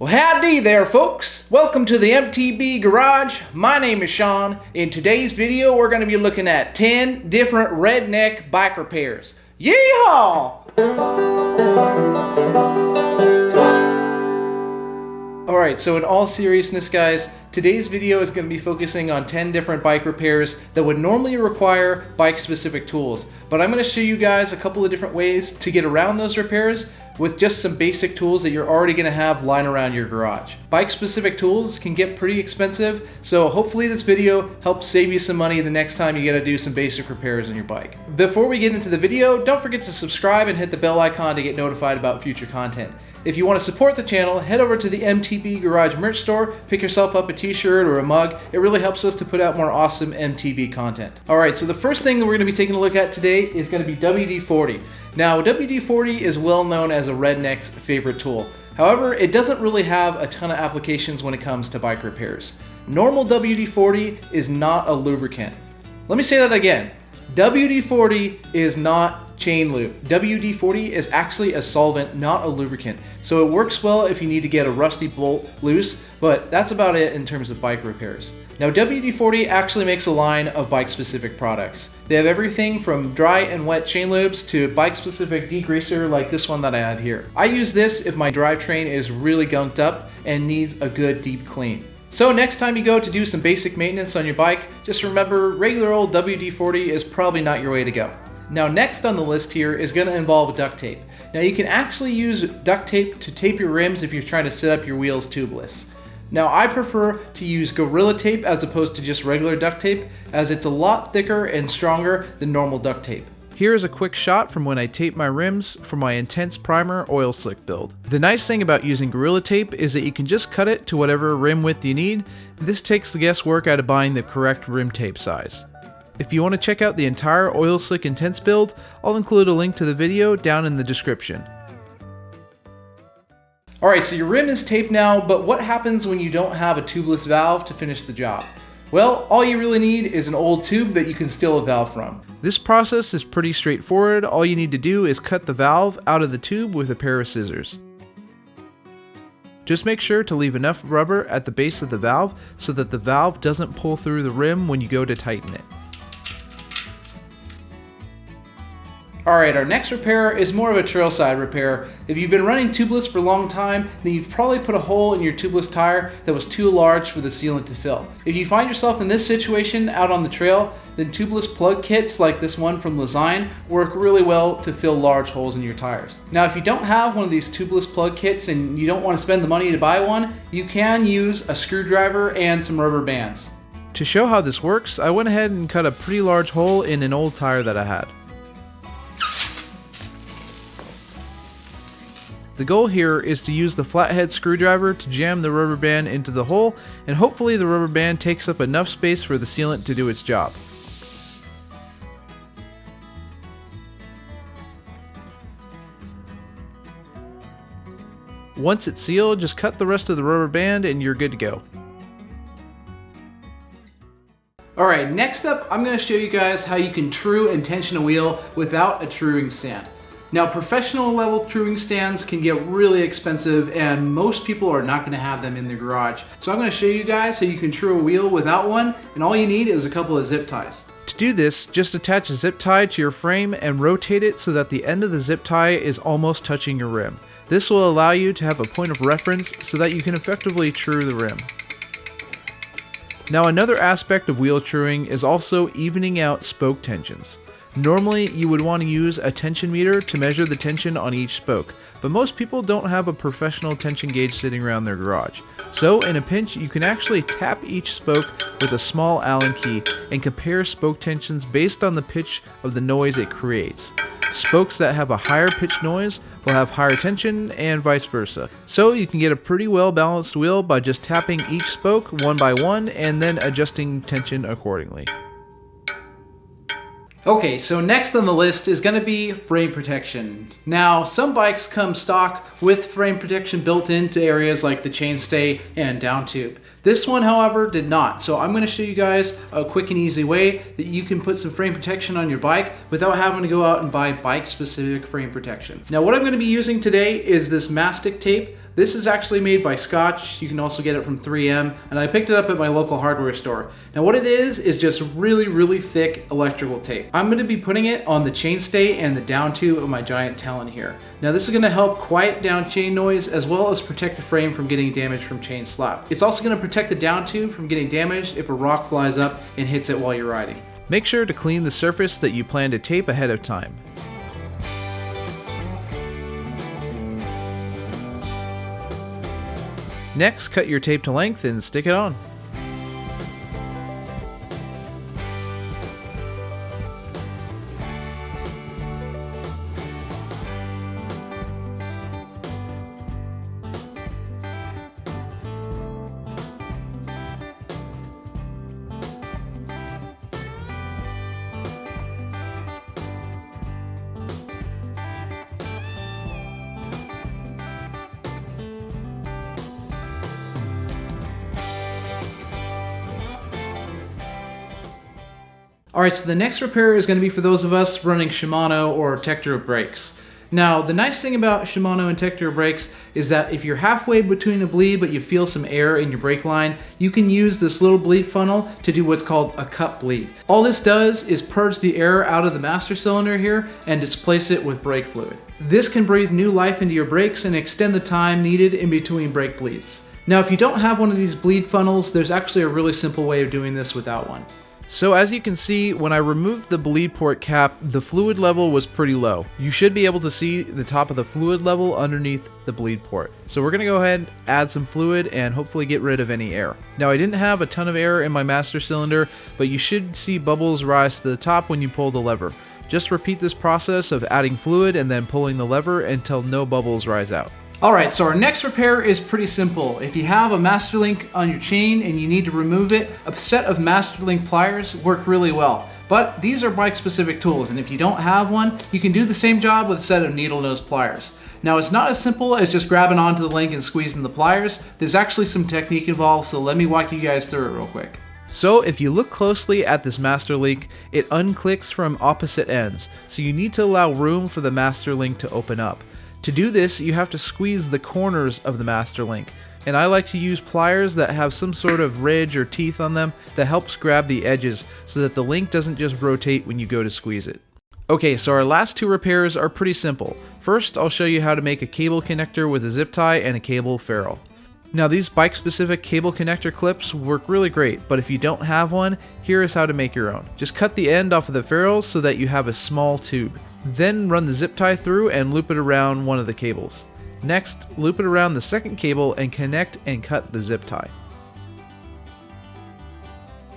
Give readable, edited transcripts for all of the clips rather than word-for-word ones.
Well, howdy there, folks. Welcome to the MTB Garage. My name is Sean. In today's video, we're going to be looking at 10 different redneck bike repairs. Yeehaw! Alright, so in all seriousness, guys, today's video is going to be focusing on 10 different bike repairs that would normally require bike-specific tools. But I'm going to show you guys a couple of different ways to get around those repairs with just some basic tools that you're already going to have lying around your garage. Bike-specific tools can get pretty expensive, so hopefully this video helps save you some money the next time you got to do some basic repairs on your bike. Before we get into the video, don't forget to subscribe and hit the bell icon to get notified about future content. If you want to support the channel, head over to the MTB Garage merch store, pick yourself up a t-shirt or a mug. It really helps us to put out more awesome MTB content. Alright, so the first thing that we're going to be taking a look at today is going to be WD-40. Now, WD-40 is well known as a redneck's favorite tool. However, it doesn't really have a ton of applications when it comes to bike repairs. Normal WD-40 is not a lubricant. Let me say that again. WD-40 is not chain lube. WD-40 is actually a solvent, not a lubricant. So it works well if you need to get a rusty bolt loose, but that's about it in terms of bike repairs. Now, WD-40 actually makes a line of bike-specific products. They have everything from dry and wet chain lubes to bike-specific degreaser like this one that I have here. I use this if my drivetrain is really gunked up and needs a good deep clean. So next time you go to do some basic maintenance on your bike, just remember regular old WD-40 is probably not your way to go. Now, next on the list here is going to involve duct tape. Now, you can actually use duct tape to tape your rims if you're trying to set up your wheels tubeless. Now, I prefer to use Gorilla Tape as opposed to just regular duct tape, as it's a lot thicker and stronger than normal duct tape. Here is a quick shot from when I taped my rims for my intense primer oil slick build. The nice thing about using Gorilla Tape is that you can just cut it to whatever rim width you need. This takes the guesswork out of buying the correct rim tape size. If you want to check out the entire oil slick intense build, I'll include a link to the video down in the description. Alright, so your rim is taped now, but what happens when you don't have a tubeless valve to finish the job? Well, all you really need is an old tube that you can steal a valve from. This process is pretty straightforward. All you need to do is cut the valve out of the tube with a pair of scissors. Just make sure to leave enough rubber at the base of the valve so that the valve doesn't pull through the rim when you go to tighten it. Alright, our next repair is more of a trailside repair. If you've been running tubeless for a long time, then you've probably put a hole in your tubeless tire that was too large for the sealant to fill. If you find yourself in this situation out on the trail, then tubeless plug kits like this one from Lezyne work really well to fill large holes in your tires. Now, if you don't have one of these tubeless plug kits and you don't want to spend the money to buy one, you can use a screwdriver and some rubber bands. To show how this works, I went ahead and cut a pretty large hole in an old tire that I had. The goal here is to use the flathead screwdriver to jam the rubber band into the hole, and hopefully the rubber band takes up enough space for the sealant to do its job. Once it's sealed, just cut the rest of the rubber band and you're good to go. Alright, next up I'm going to show you guys how you can true and tension a wheel without a truing stand. Now, professional level truing stands can get really expensive and most people are not going to have them in their garage. So I'm going to show you guys how you can true a wheel without one, and all you need is a couple of zip ties. To do this, just attach a zip tie to your frame and rotate it so that the end of the zip tie is almost touching your rim. This will allow you to have a point of reference so that you can effectively true the rim. Now, another aspect of wheel truing is also evening out spoke tensions. Normally, you would want to use a tension meter to measure the tension on each spoke, but most people don't have a professional tension gauge sitting around their garage. So, in a pinch, you can actually tap each spoke with a small Allen key and compare spoke tensions based on the pitch of the noise it creates. Spokes that have a higher pitch noise will have higher tension and vice versa. So you can get a pretty well balanced wheel by just tapping each spoke one by one and then adjusting tension accordingly. Okay, so next on the list is going to be frame protection. Now, some bikes come stock with frame protection built into areas like the chainstay and down tube. This one, however, did not. So I'm going to show you guys a quick and easy way that you can put some frame protection on your bike without having to go out and buy bike-specific frame protection. Now, what I'm going to be using today is this mastic tape This is actually made by Scotch. You can also get it from 3M, and I picked it up at my local hardware store. Now what it is just really thick electrical tape. I'm going to be putting it on the chainstay and the down tube of my giant Talon here. Now this is going to help quiet down chain noise as well as protect the frame from getting damaged from chain slap. It's also going to protect the down tube from getting damaged if a rock flies up and hits it while you're riding. Make sure to clean the surface that you plan to tape ahead of time. Next, cut your tape to length and stick it on. Alright, so the next repair is going to be for those of us running Shimano or Tektro brakes. Now, the nice thing about Shimano and Tektro brakes is that if you're halfway between a bleed but you feel some air in your brake line, you can use this little bleed funnel to do what's called a cup bleed. All this does is purge the air out of the master cylinder here and displace it with brake fluid. This can breathe new life into your brakes and extend the time needed in between brake bleeds. Now, if you don't have one of these bleed funnels, there's actually a really simple way of doing this without one. So as you can see, when I removed the bleed port cap, the fluid level was pretty low. You should be able to see the top of the fluid level underneath the bleed port. So we're going to go ahead, add some fluid, and hopefully get rid of any air. Now I didn't have a ton of air in my master cylinder, but you should see bubbles rise to the top when you pull the lever. Just repeat this process of adding fluid and then pulling the lever until no bubbles rise out. Alright, so our next repair is pretty simple. If you have a master link on your chain and you need to remove it, a set of master link pliers work really well. But these are bike specific tools, and if you don't have one, you can do the same job with a set of needle nose pliers. Now it's not as simple as just grabbing onto the link and squeezing the pliers. There's actually some technique involved, so let me walk you guys through it real quick. So if you look closely at this master link, it unclicks from opposite ends, so you need to allow room for the master link to open up. To do this, you have to squeeze the corners of the master link, and I like to use pliers that have some sort of ridge or teeth on them that helps grab the edges so that the link doesn't just rotate when you go to squeeze it. Okay, so our last two repairs are pretty simple. First, I'll show you how to make a cable connector with a zip tie and a cable ferrule. Now these bike specific cable connector clips work really great, but if you don't have one, here is how to make your own. Just cut the end off of the ferrule so that you have a small tube. Then run the zip tie through and loop it around one of the cables. Next, loop it around the second cable and connect and cut the zip tie.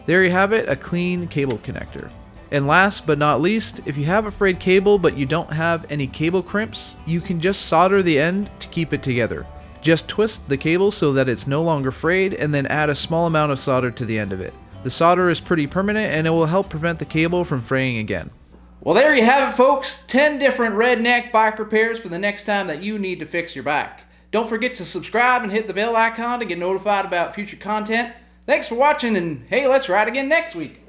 There you have it, a clean cable connector. And last but not least, if you have a frayed cable but you don't have any cable crimps, you can just solder the end to keep it together. Just twist the cable so that it's no longer frayed and then add a small amount of solder to the end of it. The solder is pretty permanent and it will help prevent the cable from fraying again. Well, there you have it, folks. 10 different redneck bike repairs for the next time that you need to fix your bike. Don't forget to subscribe and hit the bell icon to get notified about future content. Thanks for watching, and hey, let's ride again next week.